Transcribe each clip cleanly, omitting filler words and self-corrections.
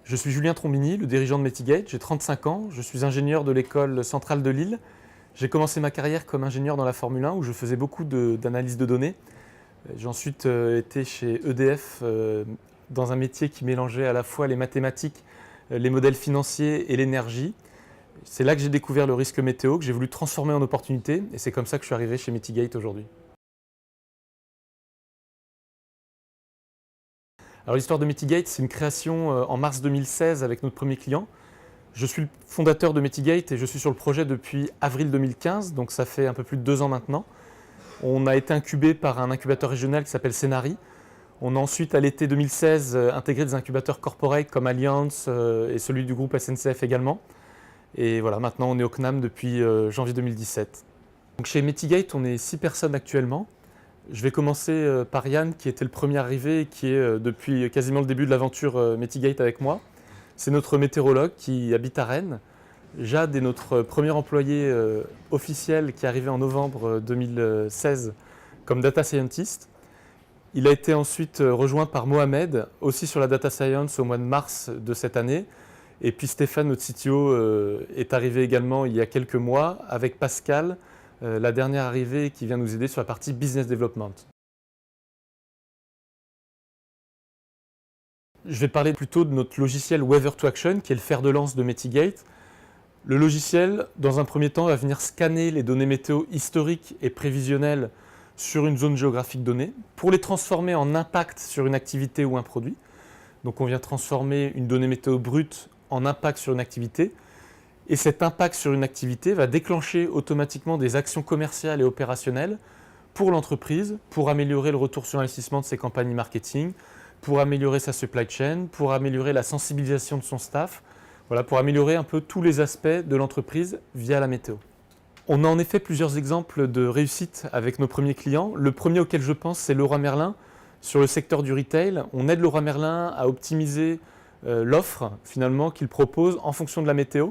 Je suis Julien Trombini, le dirigeant de Metigate, j'ai 35 ans, je suis ingénieur de l'école centrale de Lille. J'ai commencé ma carrière comme ingénieur dans la Formule 1 où je faisais beaucoup d'analyse de données. J'ai ensuite été chez EDF dans un métier qui mélangeait à la fois les mathématiques, les modèles financiers et l'énergie. C'est là que j'ai découvert le risque météo, que j'ai voulu transformer en opportunité et c'est comme ça que je suis arrivé chez Metigate aujourd'hui. Alors l'histoire de Metigate, c'est une création en mars 2016 avec notre premier client. Je suis le fondateur de Metigate et je suis sur le projet depuis avril 2015, donc ça fait un peu plus de 2 ans maintenant. On a été incubé par un incubateur régional qui s'appelle Cenari. On a ensuite, à l'été 2016, intégré des incubateurs corporate comme Allianz et celui du groupe SNCF également. Et voilà, maintenant on est au CNAM depuis janvier 2017. Donc chez Metigate, on est 6 personnes actuellement. Je vais commencer par Yann, qui était le premier arrivé et qui est depuis quasiment le début de l'aventure Metigate avec moi. C'est notre météorologue qui habite à Rennes. Jade est notre premier employé officiel qui est arrivé en novembre 2016 comme data scientist. Il a été ensuite rejoint par Mohamed, aussi sur la data science au mois de mars de cette année. Et puis Stéphane, notre CTO, est arrivé également il y a quelques mois avec Pascal, la dernière arrivée qui vient nous aider sur la partie business development. Je vais parler plutôt de notre logiciel Weather to Action, qui est le fer de lance de Metigate. Le logiciel, dans un premier temps, va venir scanner les données météo historiques et prévisionnelles sur une zone géographique donnée pour les transformer en impact sur une activité ou un produit. Donc on vient transformer une donnée météo brute en impact sur une activité. Et cet impact sur une activité va déclencher automatiquement des actions commerciales et opérationnelles pour l'entreprise, pour améliorer le retour sur investissement de ses campagnes marketing, pour améliorer sa supply chain, pour améliorer la sensibilisation de son staff, voilà, pour améliorer un peu tous les aspects de l'entreprise via la météo. On a en effet plusieurs exemples de réussite avec nos premiers clients. Le premier auquel je pense, c'est Leroy Merlin. Sur le secteur du retail, on aide Leroy Merlin à optimiser l'offre finalement qu'il propose en fonction de la météo.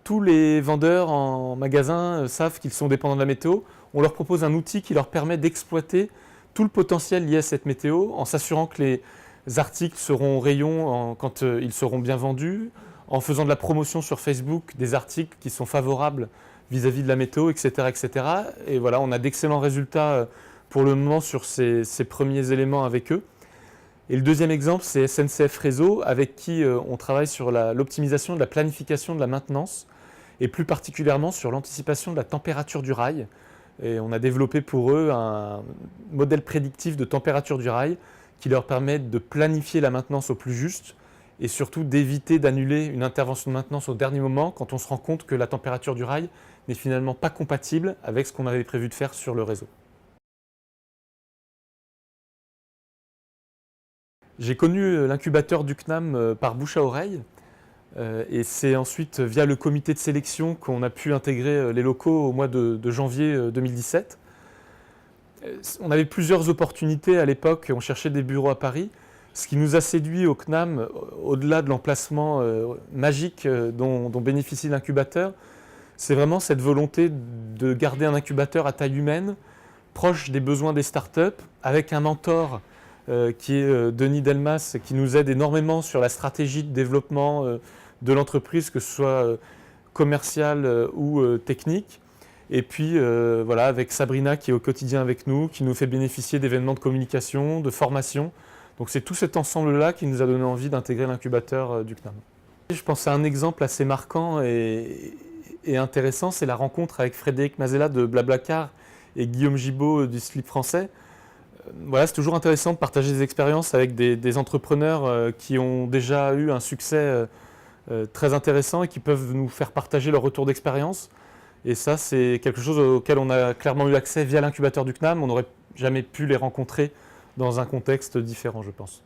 Tous les vendeurs en magasin savent qu'ils sont dépendants de la météo. On leur propose un outil qui leur permet d'exploiter tout le potentiel lié à cette météo en s'assurant que les articles seront au rayon quand ils seront bien vendus, en faisant de la promotion sur Facebook des articles qui sont favorables vis-à-vis de la météo, etc., etc. Et voilà, on a d'excellents résultats pour le moment sur ces premiers éléments avec eux. Et le deuxième exemple, c'est SNCF Réseau, avec qui on travaille sur l'optimisation de la planification de la maintenance, et plus particulièrement sur l'anticipation de la température du rail. Et on a développé pour eux un modèle prédictif de température du rail qui leur permet de planifier la maintenance au plus juste et surtout d'éviter d'annuler une intervention de maintenance au dernier moment quand on se rend compte que la température du rail n'est finalement pas compatible avec ce qu'on avait prévu de faire sur le réseau. J'ai connu l'incubateur du CNAM par bouche à oreille et c'est ensuite via le comité de sélection qu'on a pu intégrer les locaux au mois de janvier 2017. On avait plusieurs opportunités à l'époque, on cherchait des bureaux à Paris. Ce qui nous a séduit au CNAM, au-delà de l'emplacement magique dont bénéficie l'incubateur, c'est vraiment cette volonté de garder un incubateur à taille humaine, proche des besoins des startups, avec un mentor qui est Denis Delmas, qui nous aide énormément sur la stratégie de développement de l'entreprise, que ce soit commercial ou technique. Et puis voilà, avec Sabrina qui est au quotidien avec nous, qui nous fait bénéficier d'événements de communication, de formation. Donc c'est tout cet ensemble-là qui nous a donné envie d'intégrer l'incubateur du CNAM. Je pense à un exemple assez marquant et intéressant, c'est la rencontre avec Frédéric Mazella de Blablacar et Guillaume Gibaud du Slip français. Voilà, c'est toujours intéressant de partager des expériences avec des entrepreneurs qui ont déjà eu un succès très intéressant et qui peuvent nous faire partager leur retour d'expérience. Et ça, c'est quelque chose auquel on a clairement eu accès via l'incubateur du CNAM. On n'aurait jamais pu les rencontrer dans un contexte différent, je pense.